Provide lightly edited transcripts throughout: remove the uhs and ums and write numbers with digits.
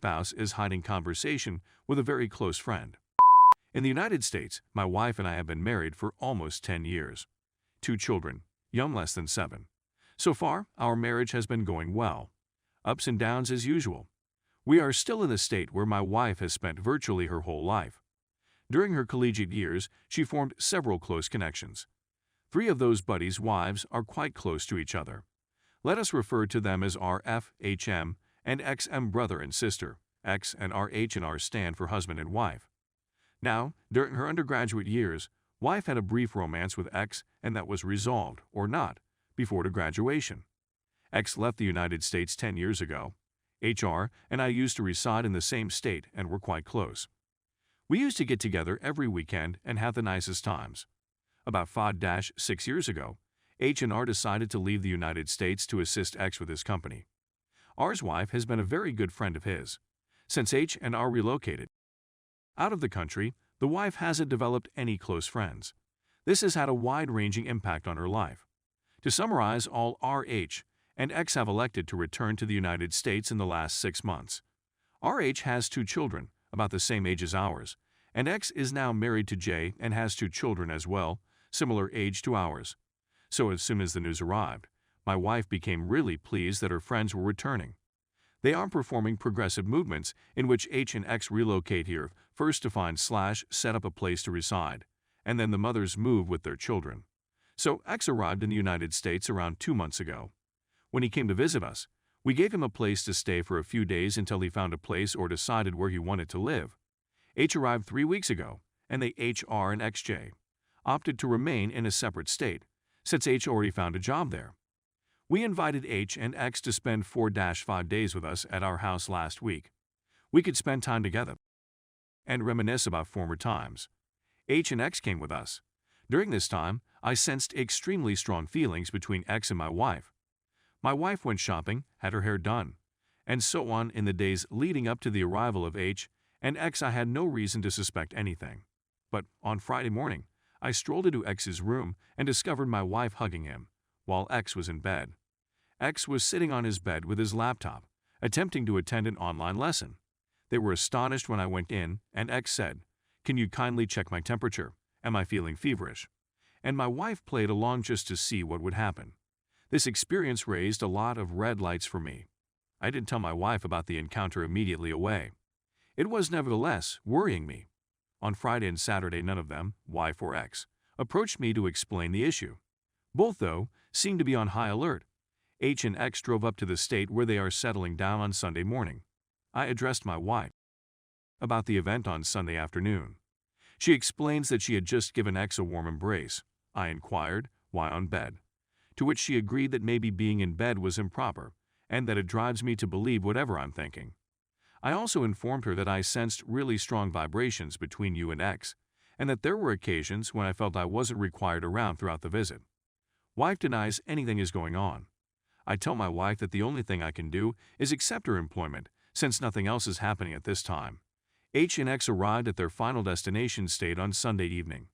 spouse is hiding conversation with a very close friend. In the United States, my wife and I have been married for almost 10 years. 2 children, young less than 7. So far, our marriage has been going well. Ups and downs as usual. We are still in the state where my wife has spent virtually her whole life. During her collegiate years, she formed several close connections. 3 of those buddies' wives are quite close to each other. Let us refer to them as RF, HM, and XM, brother and sister. X and RH and R stand for husband and wife. Now, during her undergraduate years, wife had a brief romance with X, and that was resolved, or not, before the graduation. X left the United States 10 years ago. HR and I used to reside in the same state and were quite close. We used to get together every weekend and have the nicest times. About 5-6 years ago, H and R decided to leave the United States to assist X with his company. R's wife has been a very good friend of his. Since H and R relocated out of the country, the wife hasn't developed any close friends. This has had a wide-ranging impact on her life. To summarize, all RH and X have elected to return to the United States in the last 6 months. RH has 2 children, about the same age as ours, and X is now married to J and has 2 children as well, similar age to ours. So as soon as the news arrived, my wife became really pleased that her friends were returning. They are performing progressive movements in which H and X relocate here, first to find/set up a place to reside, and then the mothers move with their children. So X arrived in the United States around 2 months ago. When he came to visit us, we gave him a place to stay for a few days until he found a place or decided where he wanted to live. H arrived 3 weeks ago, and they HR and XJ opted to remain in a separate state, since H already found a job there. We invited H and X to spend 4-5 days with us at our house last week. We could spend time together and reminisce about former times. H and X came with us. During this time, I sensed extremely strong feelings between X and my wife. My wife went shopping, had her hair done, and so on. In the days leading up to the arrival of H and X, I had no reason to suspect anything. But on Friday morning, I strolled into X's room and discovered my wife hugging him, while X was in bed. X was sitting on his bed with his laptop, attempting to attend an online lesson. They were astonished when I went in, and X said, "Can you kindly check my temperature? Am I feeling feverish?" And my wife played along just to see what would happen. This experience raised a lot of red lights for me. I didn't tell my wife about the encounter immediately away. It was nevertheless worrying me. On Friday and Saturday, none of them, wife or X, approached me to explain the issue. Both, though, seemed to be on high alert. H and X drove up to the state where they are settling down on Sunday morning. I addressed my wife about the event on Sunday afternoon. She explains that she had just given X a warm embrace. I inquired, why on bed? To which she agreed that maybe being in bed was improper, and that it drives me to believe whatever I'm thinking. I also informed her that I sensed really strong vibrations between you and X, and that there were occasions when I felt I wasn't required around throughout the visit. Wife denies anything is going on. I tell my wife that the only thing I can do is accept her employment, since nothing else is happening at this time. H and X arrived at their final destination state on Sunday evening.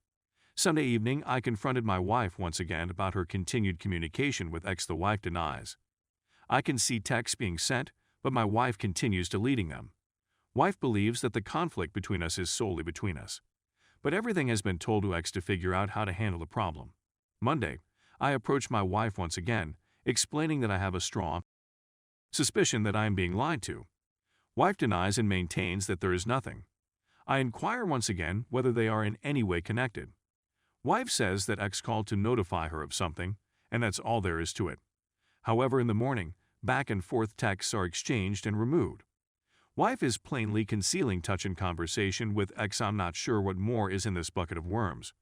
Sunday evening, I confronted my wife once again about her continued communication with X. The wife denies. I can see texts being sent, but my wife continues deleting them. Wife believes that the conflict between us is solely between us. But everything has been told to X to figure out how to handle the problem. Monday, I approached my wife once again, explaining that I have a strong suspicion that I am being lied to. Wife denies and maintains that there is nothing. I inquire once again whether they are in any way connected. Wife says that X called to notify her of something, and that's all there is to it. However, in the morning, back and forth texts are exchanged and removed. Wife is plainly concealing touch in conversation with X. I'm not sure what more is in this bucket of worms.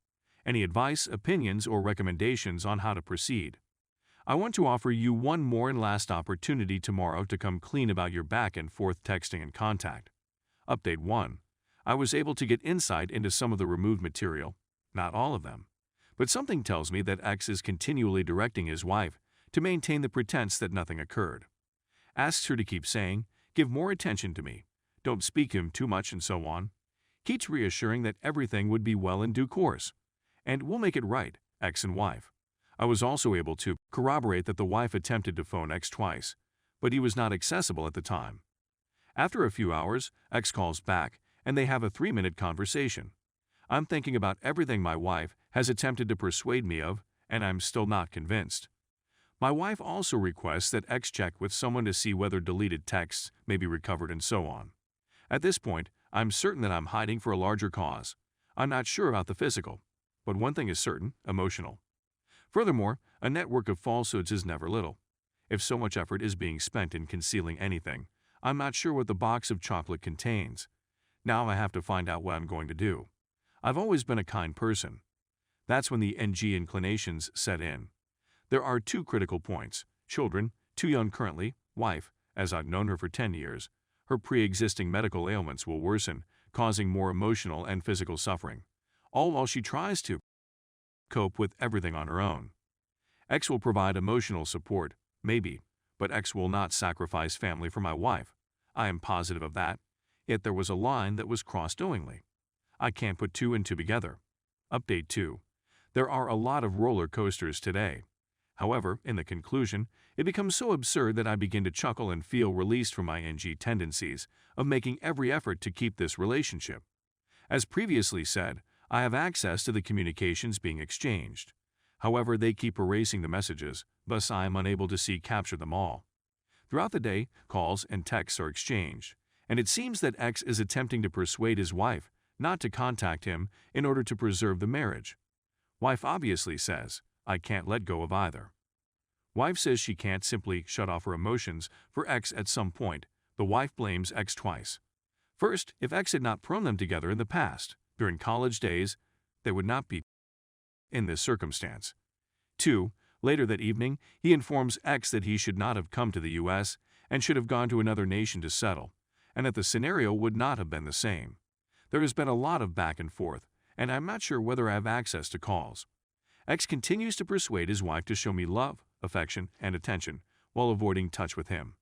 Any advice, opinions, or recommendations on how to proceed? I want to offer you one more and last opportunity tomorrow to come clean about your back and forth texting and contact. Update 1. I was able to get insight into some of the removed material, not all of them. But something tells me that X is continually directing his wife to maintain the pretense that nothing occurred. Asks her to keep saying, "Give more attention to me, don't speak him too much," and so on. Keeps reassuring that everything would be well in due course, and we'll make it right, X and wife. I was also able to corroborate that the wife attempted to phone X twice, but he was not accessible at the time. After a few hours, X calls back, and they have a 3-minute conversation. I'm thinking about everything my wife has attempted to persuade me of, and I'm still not convinced. My wife also requests that X check with someone to see whether deleted texts may be recovered and so on. At this point, I'm certain that I'm hiding for a larger cause. I'm not sure about the physical, but one thing is certain: emotional. Furthermore, a network of falsehoods is never little. If so much effort is being spent in concealing anything, I'm not sure what the box of chocolate contains. Now I have to find out what I'm going to do. I've always been a kind person. That's when the NG inclinations set in. There are 2 critical points: children, too young currently; wife, as I've known her for 10 years. Her pre-existing medical ailments will worsen, causing more emotional and physical suffering, all while she tries to cope with everything on her own. X will provide emotional support, maybe, but X will not sacrifice family for my wife. I am positive of that, yet there was a line that was crossed knowingly. I can't put 2 and 2 together. Update 2. There are a lot of roller coasters today. However, in the conclusion, it becomes so absurd that I begin to chuckle and feel released from my NG tendencies of making every effort to keep this relationship. As previously said, I have access to the communications being exchanged. However, they keep erasing the messages, thus I am unable to capture them all. Throughout the day, calls and texts are exchanged, and it seems that X is attempting to persuade his wife not to contact him in order to preserve the marriage. Wife obviously says, "I can't let go of either." Wife says she can't simply shut off her emotions for X at some point. The wife blames X twice. First, if X had not thrown them together in the past, during college days, they would not be in this circumstance. 2. Later that evening, he informs X that he should not have come to the U.S. and should have gone to another nation to settle, and that the scenario would not have been the same. There has been a lot of back and forth, and I'm not sure whether I have access to calls. X continues to persuade his wife to show me love, affection, and attention, while avoiding touch with him.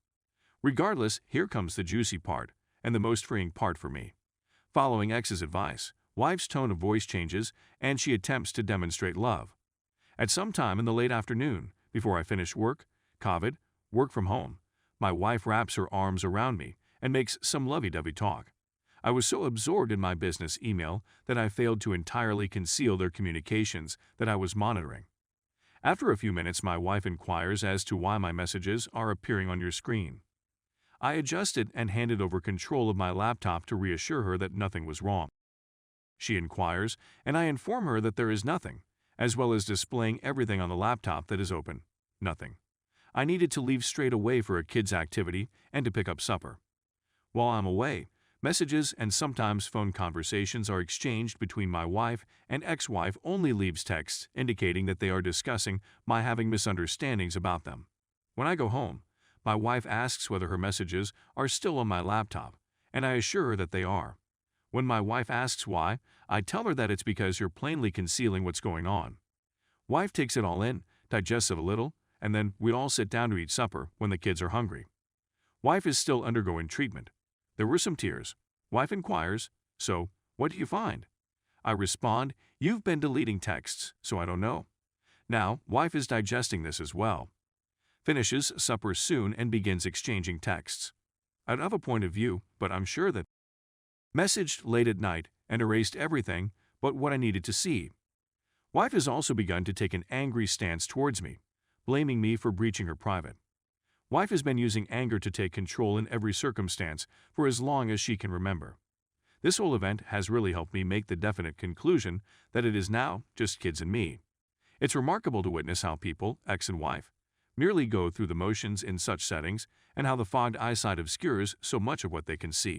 Regardless, here comes the juicy part, and the most freeing part for me. Following X's advice, wife's tone of voice changes, and she attempts to demonstrate love. At some time in the late afternoon, before I finish work, COVID, work from home, my wife wraps her arms around me and makes some lovey-dovey talk. I was so absorbed in my business email that I failed to entirely conceal their communications that I was monitoring. After a few minutes, my wife inquires as to why my messages are appearing on your screen. I adjusted and handed over control of my laptop to reassure her that nothing was wrong. She inquires, and I inform her that there is nothing, as well as displaying everything on the laptop that is open. Nothing. I needed to leave straight away for a kid's activity and to pick up supper. While I'm away, messages and sometimes phone conversations are exchanged between my wife, and ex-wife only leaves texts indicating that they are discussing my having misunderstandings about them. When I go home, my wife asks whether her messages are still on my laptop, and I assure her that they are. When my wife asks why, I tell her that it's because you're plainly concealing what's going on. Wife takes it all in, digests it a little, and then we'd all sit down to eat supper when the kids are hungry. Wife is still undergoing treatment. There were some tears. Wife inquires, "So, what do you find?" I respond, "You've been deleting texts, so I don't know." Now, wife is digesting this as well. Finishes supper soon and begins exchanging texts. I don't have a point of view, but I'm sure that messaged late at night and erased everything but what I needed to see. Wife has also begun to take an angry stance towards me, blaming me for breaching her private. Wife has been using anger to take control in every circumstance for as long as she can remember. This whole event has really helped me make the definite conclusion that it is now just kids and me. It's remarkable to witness how people, ex and wife, merely go through the motions in such settings and how the fogged eyesight obscures so much of what they can see.